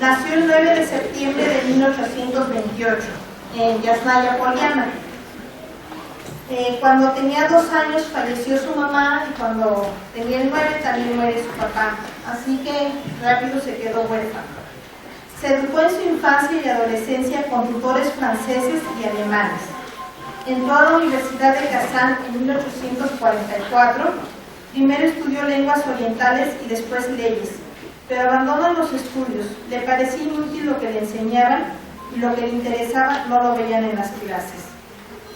Nació el 9 de septiembre de 1828 en Yasnaya Poliana. Cuando tenía 2 años falleció su mamá y cuando tenía el 9 también muere su papá, así que rápido se quedó huérfano. Se educó en su infancia y adolescencia con tutores franceses y alemanes. Entró a la Universidad de Kazán en 1844. Primero estudió lenguas orientales y después leyes, pero abandonó los estudios. Le parecía inútil lo que le enseñaban y lo que le interesaba no lo veían en las clases.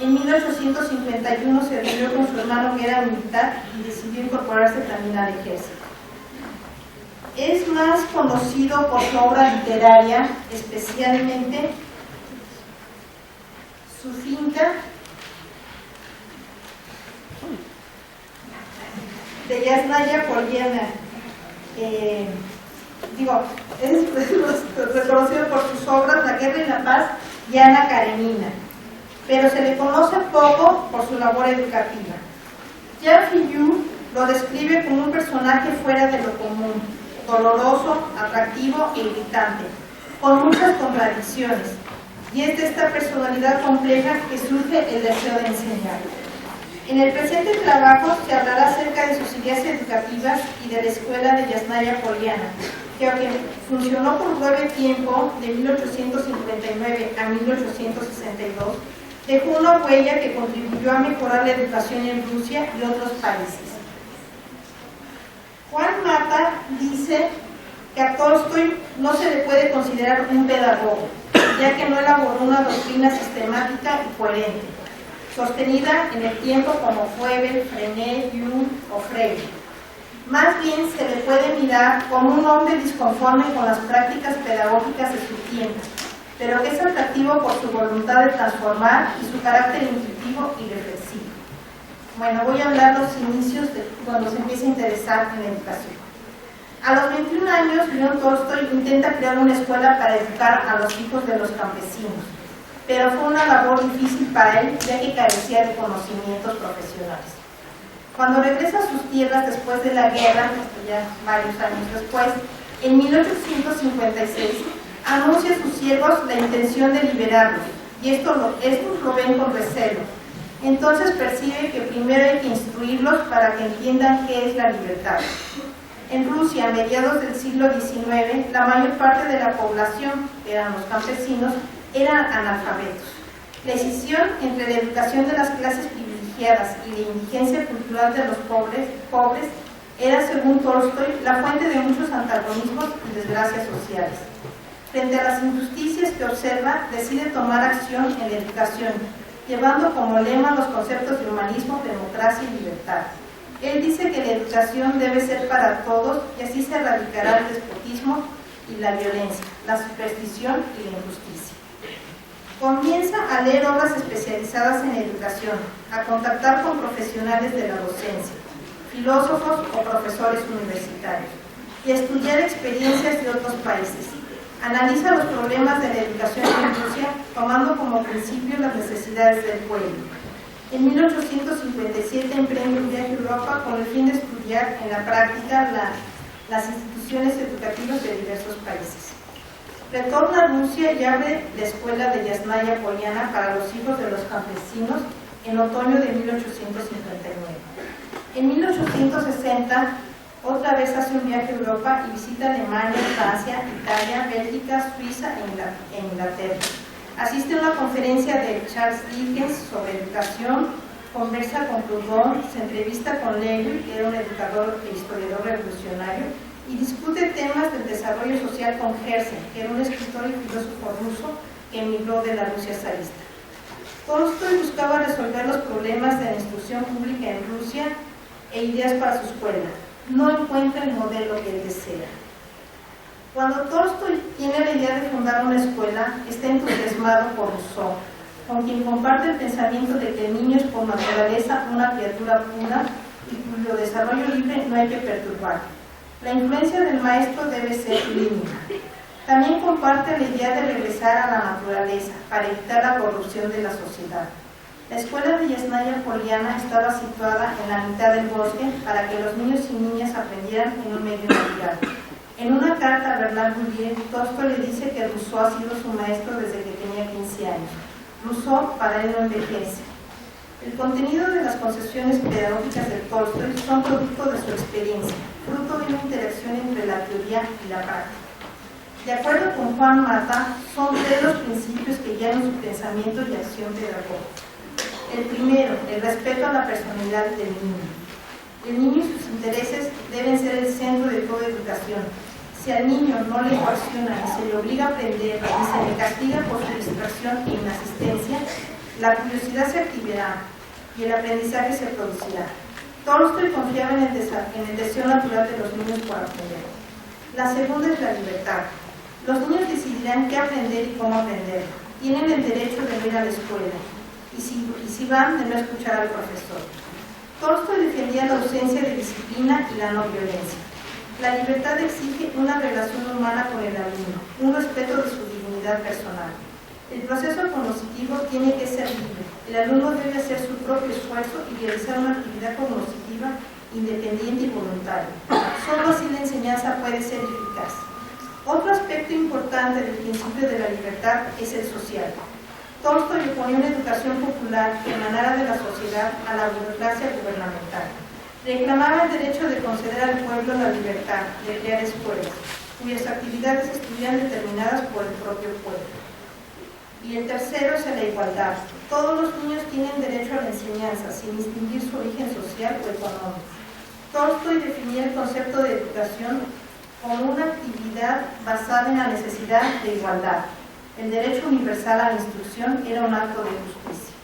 En 1851 se reunió con su hermano que era militar y decidió incorporarse también al ejército. Es más conocido por su obra literaria, especialmente su finca de Yasnaya Poliana. Es reconocido por sus obras La Guerra y la Paz y Ana Karenina, pero se le conoce poco por su labor educativa. Jean Fillou lo describe como un personaje fuera de lo común, doloroso, atractivo e irritante, con muchas contradicciones, y es de esta personalidad compleja que surge el deseo de enseñar. En el presente trabajo se hablará acerca de sus ideas educativas y de la escuela de Yasnaya Poliana, que aunque funcionó por breve tiempo, de 1859 a 1862, dejó una huella que contribuyó a mejorar la educación en Rusia y otros países. Juan Mata dice que a Tolstoy no se le puede considerar un pedagogo, ya que no elaboró una doctrina sistemática y coherente, sostenida en el tiempo como Froebel, Frenet, Jung o Freire. Más bien se le puede mirar como un hombre disconforme con las prácticas pedagógicas de su tiempo, pero que es atractivo por su voluntad de transformar y su carácter intuitivo y reflexivo. Bueno, voy a hablar los inicios de cuando se empieza a interesar en la educación. A los 21 años, León Tolstoy intenta crear una escuela para educar a los hijos de los campesinos, pero fue una labor difícil para él, ya que carecía de conocimientos profesionales. Cuando regresa a sus tierras después de la guerra, ya varios años después, en 1856, anuncia a sus siervos la intención de liberarlos, y estos lo ven con recelo. Entonces percibe que primero hay que instruirlos para que entiendan qué es la libertad. En Rusia, a mediados del siglo XIX, la mayor parte de la población, que eran los campesinos, eran analfabetos. La decisión entre la educación de las clases privilegiadas y la indigencia cultural de los pobres era, según Tolstoy, la fuente de muchos antagonismos y desgracias sociales. Frente a las injusticias que observa, decide tomar acción en la educación, llevando como lema los conceptos de humanismo, democracia y libertad. Él dice que la educación debe ser para todos y así se erradicará el despotismo y la violencia, la superstición y la injusticia. Comienza a leer obras especializadas en educación, a contactar con profesionales de la docencia, filósofos o profesores universitarios, y a estudiar experiencias de otros países. Analiza los problemas de la educación en Rusia, tomando como principio las necesidades del pueblo. En 1857 emprende un viaje a Europa con el fin de estudiar en la práctica las instituciones educativas de diversos países. Retorna a Rusia y abre la escuela de Yasnaya Poliana para los hijos de los campesinos en otoño de 1859. En 1860, otra vez hace un viaje a Europa y visita Alemania, Francia, Italia, Bélgica, Suiza e Inglaterra. Asiste a una conferencia de Charles Dickens sobre educación, conversa con Proudhon, se entrevista con Lenin, que era un educador e historiador revolucionario, y discute temas del desarrollo social con Herzen, que era un escritor y filósofo ruso que emigró de la Rusia zarista. Tolstoy buscaba resolver los problemas de la instrucción pública en Rusia e ideas para su escuela. No encuentra el modelo que él desea. Cuando Tolstoy tiene la idea de fundar una escuela, está entusiasmado por Rousseau, con quien comparte el pensamiento de que el niño es por naturaleza una criatura pura y cuyo desarrollo libre no hay que perturbar. La influencia del maestro debe ser mínima. También comparte la idea de regresar a la naturaleza para evitar la corrupción de la sociedad. La escuela de Yasnaya Poliana estaba situada en la mitad del bosque para que los niños y niñas aprendieran en un medio natural. En una carta a Bernard Bouvier, Tolstói le dice que Rousseau ha sido su maestro desde que tenía 15 años. Rousseau para él no envejece. El contenido de las concepciones pedagógicas de Tolstói son producto de su experiencia, fruto de una interacción entre la teoría y la práctica. De acuerdo con Juan Mata, son tres los principios que guían su pensamiento y acción pedagógica. El primero, el respeto a la personalidad del niño. El niño y sus intereses deben ser el centro de toda educación. Si al niño no le coacciona ni se le obliga a aprender ni se le castiga por su distracción e inasistencia, la curiosidad se activará y el aprendizaje se producirá. Tolstói confiaba en el deseo natural de los niños por aprender. La segunda es la libertad. Los niños decidirán qué aprender y cómo aprender. Tienen el derecho de ir a la escuela y si van, de no escuchar al profesor. Tolstói defendía la ausencia de disciplina y la no violencia. La libertad exige una relación humana con el alumno, un respeto de su dignidad personal. El proceso cognoscitivo tiene que ser libre. El alumno debe hacer su propio esfuerzo y realizar una actividad cognoscitiva independiente y voluntaria. Solo así la enseñanza puede ser eficaz. Otro aspecto importante del principio de la libertad es el social. Tolstói oponía una educación popular que emanara de la sociedad a la burocracia gubernamental. Reclamaba el derecho de conceder al pueblo la libertad de crear escuelas, cuyas actividades estuvieran determinadas por el propio pueblo. Y el tercero es la igualdad. Todos los niños tienen derecho a la enseñanza, sin distinguir su origen social o económico. Tolstói definía el concepto de educación como una actividad basada en la necesidad de igualdad. El derecho universal a la instrucción era un acto de justicia.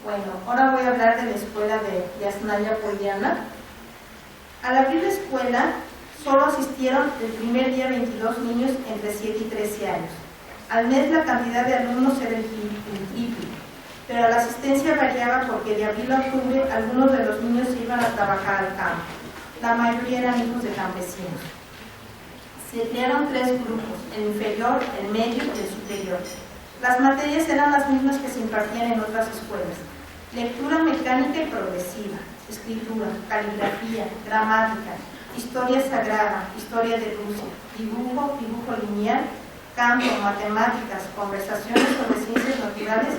Bueno, ahora voy a hablar de la escuela de Yasnaya Pollana. Al abrir la escuela, solo asistieron el primer día 22 niños entre 7 y 13 años. Al mes la cantidad de alumnos era el triple, pero la asistencia variaba porque de abril a octubre algunos de los niños iban a trabajar al campo. La mayoría eran hijos de campesinos. Se crearon tres grupos, el inferior, el medio y el superior. Las materias eran las mismas que se impartían en otras escuelas. Lectura mecánica y progresiva, escritura, caligrafía, gramática, historia sagrada, historia de Rusia, dibujo lineal, campo, matemáticas, conversaciones sobre ciencias naturales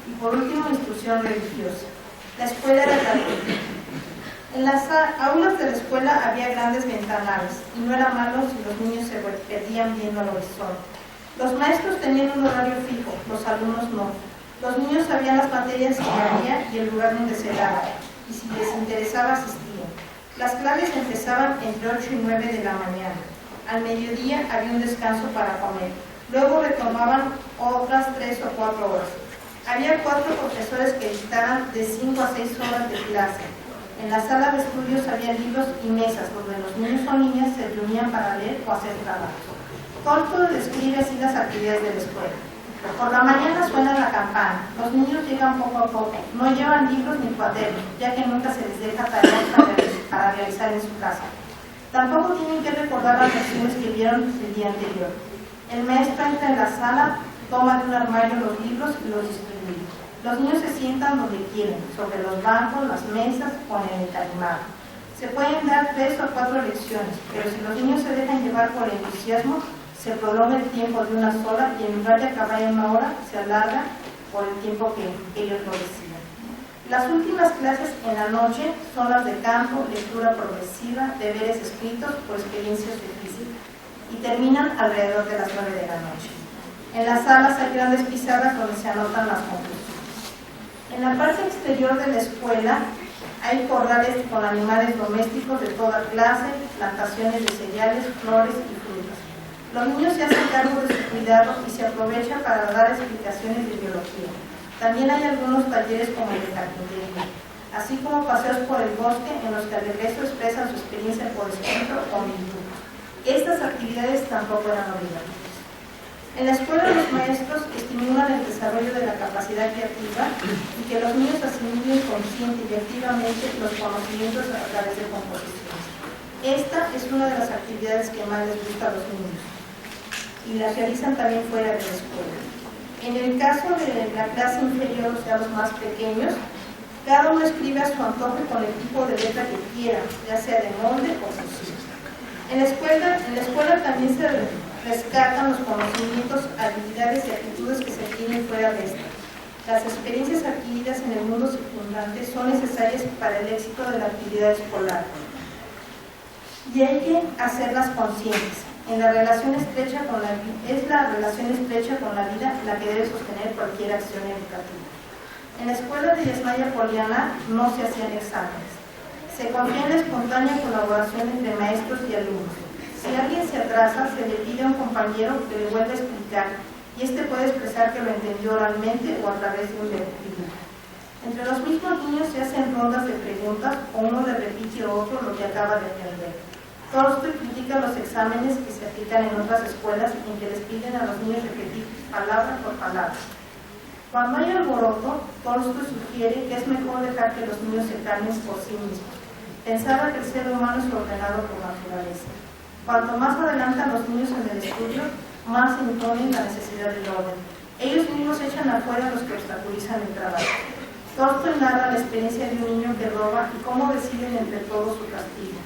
y por último instrucción religiosa. La escuela era gratuita. En las aulas de la escuela había grandes ventanales y no era malo si los niños se perdían viendo al horizonte. Los maestros tenían un horario fijo, los alumnos no. Los niños sabían las materias que había y el lugar donde se daba, y si les interesaba asistían. Las clases empezaban entre 8 y 9 de la mañana. Al mediodía había un descanso para comer. Luego retomaban otras 3 o 4 horas. Había 4 profesores que dictaban de 5 a 6 horas de clase. En la sala de estudios había libros y mesas donde los niños o niñas se reunían para leer o hacer trabajo. Tolstói describe así las actividades de la escuela. Por la mañana suena la campana. Los niños llegan poco a poco. No llevan libros ni cuadernos, ya que nunca se les deja tareas para realizar en su casa. Tampoco tienen que recordar las lecciones que vieron el día anterior. El maestro entra en la sala, toma de un armario los libros y los distribuye. Los niños se sientan donde quieren, sobre los bancos, las mesas o en el tarimado. Se pueden dar 3 o 4 lecciones, pero si los niños se dejan llevar por el entusiasmo, se prolonga el tiempo de una sola y en lugar de acabar en 1 hora, se alarga por el tiempo que ellos lo decidan. Las últimas clases en la noche son las de campo, lectura progresiva, deberes escritos o experiencias de física y terminan alrededor de las 9 de la noche. En las salas hay grandes pizarras donde se anotan las conclusiones. En la parte exterior de la escuela hay corrales con animales domésticos de toda clase, plantaciones de cereales, flores y frutas. Los niños se hacen cargo de su cuidado y se aprovecha para dar explicaciones de biología. También hay algunos talleres como el de carpintería, así como paseos por el bosque en los que al regreso expresan su experiencia por escrito o en dibujos. Estas actividades tampoco eran obligatorias. En la escuela los maestros estimulan el desarrollo de la capacidad creativa y que los niños asimilen consciente y activamente los conocimientos a través de composiciones. Esta es una de las actividades que más les gusta a los niños y las realizan también fuera de la escuela. En el caso de la clase inferior, o sea los más pequeños, cada uno escribe a su antojo con el tipo de letra que quiera, ya sea de molde o fusil. En la escuela también se rescatan los conocimientos, habilidades y actitudes que se adquieren fuera de esta. Las experiencias adquiridas en el mundo circundante son necesarias para el éxito de la actividad escolar y hay que hacerlas conscientes. Es la relación estrecha con la vida la que debe sostener cualquier acción educativa. En la escuela de Yasnaya Poliana no se hacían exámenes. Se confía en la espontánea colaboración entre maestros y alumnos. Si alguien se atrasa, se le pide a un compañero que le vuelva a explicar y este puede expresar que lo entendió oralmente o a través de un dibujo. Entre los mismos niños se hacen rondas de preguntas o uno le repite a otro lo que acaba de aprender. Tolstoy critica los exámenes que se aplican en otras escuelas en que les piden a los niños repetir palabra por palabra. Cuando hay alboroto, Tolstoy sugiere que es mejor dejar que los niños se calmen por sí mismos. Pensaba que el ser humano es ordenado por naturaleza. Cuanto más adelantan los niños en el estudio, más se imponen la necesidad del orden. Ellos mismos echan afuera a los que obstaculizan el trabajo. Tolstoy narra la experiencia de un niño que roba y cómo deciden entre todos su castigo.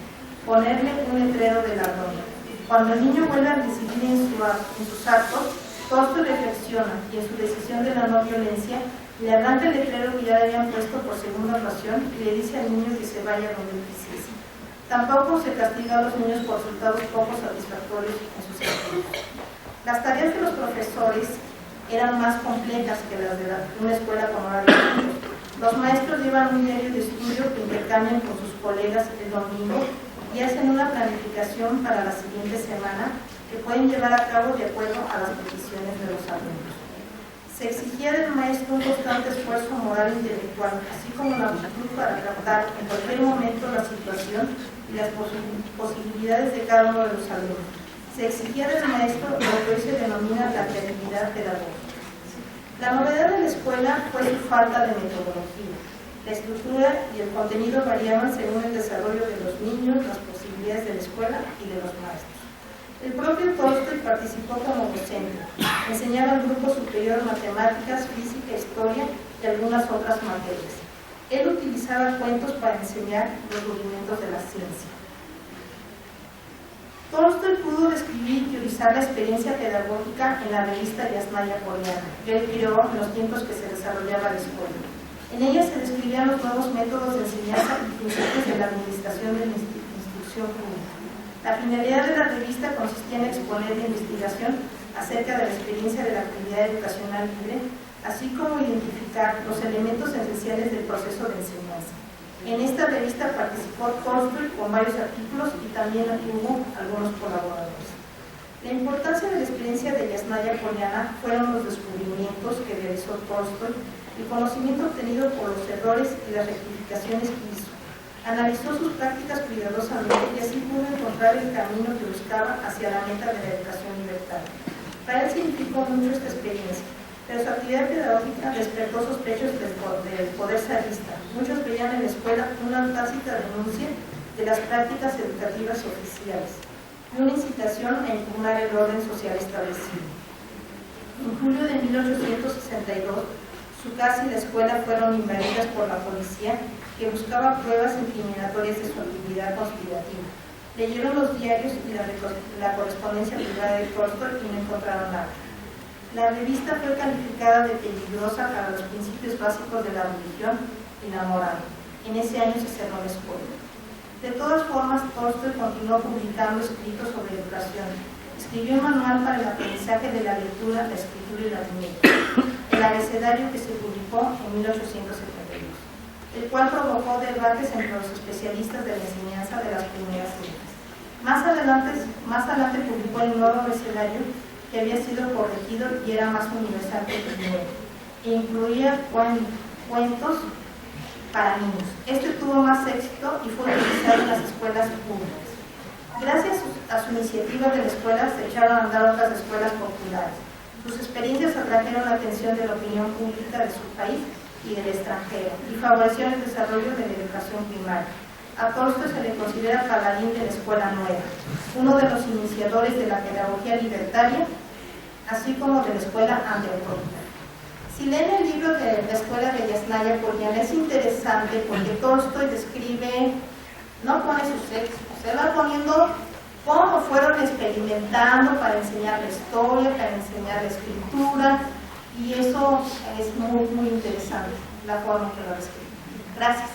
Ponerle un letrero de ladrón. Cuando el niño vuelve a decidir en sus actos, Tolstoy reflexiona y en su decisión de la no violencia le arranca el letrero que ya le habían puesto por segunda ocasión y le dice al niño que se vaya donde quisiese. Tampoco se castiga a los niños por resultados poco satisfactorios en sus estudios. Las tareas de los profesores eran más complejas que las de una escuela con horarios fijos. Los maestros llevan un diario de estudio que intercambian con sus colegas el domingo y hacen una planificación para la siguiente semana que pueden llevar a cabo de acuerdo a las peticiones de los alumnos. Se exigía del maestro un constante esfuerzo moral e intelectual, así como la aptitud para captar en cualquier momento la situación y las posibilidades de cada uno de los alumnos. Se exigía del maestro lo que hoy se denomina la creatividad pedagógica. La novedad de la escuela fue su falta de metodología. La estructura y el contenido variaban según el desarrollo de los niños, las posibilidades de la escuela y de los maestros. El propio Tolstoy participó como docente. Enseñaba al grupo superior matemáticas, física, historia y algunas otras materias. Él utilizaba cuentos para enseñar los rudimentos de la ciencia. Tolstoy pudo describir y teorizar la experiencia pedagógica en la revista Yasnaya Poliana, que él creó en los tiempos que se desarrollaba la escuela. En ella se describían los nuevos métodos de enseñanza y principios de la administración de la instrucción pública. La finalidad de la revista consistía en exponer la investigación acerca de la experiencia de la actividad educacional libre, así como identificar los elementos esenciales del proceso de enseñanza. En esta revista participó Tolstoy con varios artículos y también hubo algunos colaboradores. La importancia de la experiencia de Yasnaya Poliana fueron los descubrimientos que realizó Tolstoy, el conocimiento obtenido por los errores y las rectificaciones que hizo. Analizó sus prácticas cuidadosamente y así pudo encontrar el camino que buscaba hacia la meta de la educación libertaria. Para él significó mucho esta experiencia, pero su actividad pedagógica despertó sospechos del poder zarista. Muchos veían en la escuela una tácita denuncia de las prácticas educativas oficiales y una incitación a impugnar el orden social establecido. En julio de 1862, su casa y la escuela fueron invadidas por la policía, que buscaba pruebas incriminatorias de su actividad conspirativa. Leyeron los diarios y la correspondencia privada de Tolstoy y no encontraron nada. La revista fue calificada de peligrosa para los principios básicos de la religión y la moral. En ese año se cerró la escuela. De todas formas, Tolstoy continuó publicando escritos sobre educación. Escribió un manual para el aprendizaje de la lectura, la escritura y la aritmética, el abecedario que se publicó en 1872, el cual provocó debates entre los especialistas de la enseñanza de las primeras letras. Más adelante publicó el nuevo abecedario que había sido corregido y era más universal que el primero, e incluía cuentos para niños. Este tuvo más éxito y fue utilizado en las escuelas públicas. Gracias a su iniciativa de la escuela se echaron a andar otras escuelas populares. Sus experiencias atrajeron la atención de la opinión pública de su país y del extranjero y favorecieron el desarrollo de la educación primaria. A Tolstoy se le considera paladín de la escuela nueva, uno de los iniciadores de la pedagogía libertaria, así como de la escuela antiautoritaria. Si leen el libro de la escuela de Yasnaya Poliana, es interesante porque Tolstoy describe, no pone sus textos, se va poniendo cómo fueron experimentando para enseñar la historia, para enseñar la escritura, y eso es muy, muy interesante, la forma en que lo describen. Gracias.